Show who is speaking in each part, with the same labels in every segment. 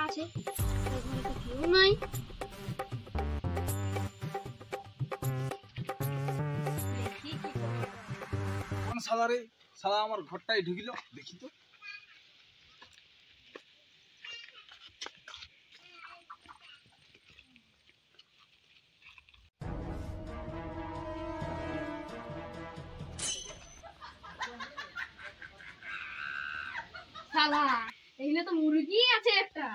Speaker 1: আছে, ঘরে তো কেউ নাই।
Speaker 2: শালা আমার ঘরটাই ঢুকিল, দেখি তো।
Speaker 1: শালা এখানে তো মুরগি আছে একটা।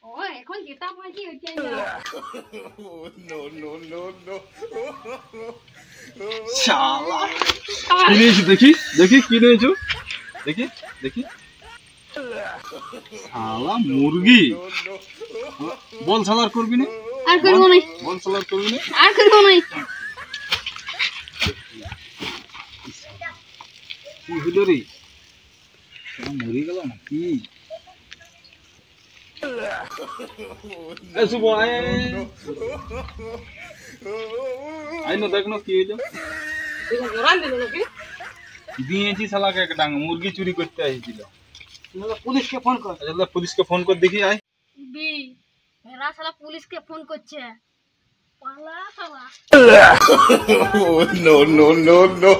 Speaker 1: ও এখন যেটা পাইছি ওইটাই
Speaker 2: শালা কি নিয়েছি দেখি, দেখি কি নিয়েছো, দেখি দেখি। শালা মুরগি, বল শালার করবি না?
Speaker 1: আর করবো না,
Speaker 2: বল শালার করবি না?
Speaker 1: আর করবো না।
Speaker 2: কি হলো রে, মরে গেল নাকি? শুভ আই না, দেখ না কি হইলো। দিয়েছি শালাকে এক ডাং, মুরগি চুরি করতে আসছিল। পুলিশকে ফোন কর, পুলিশকে ফোন কর দেখি। আয়
Speaker 1: বি মেরা শালা পুলিশকে ফোন করছে, পালা শালা।
Speaker 3: No, no, no, no.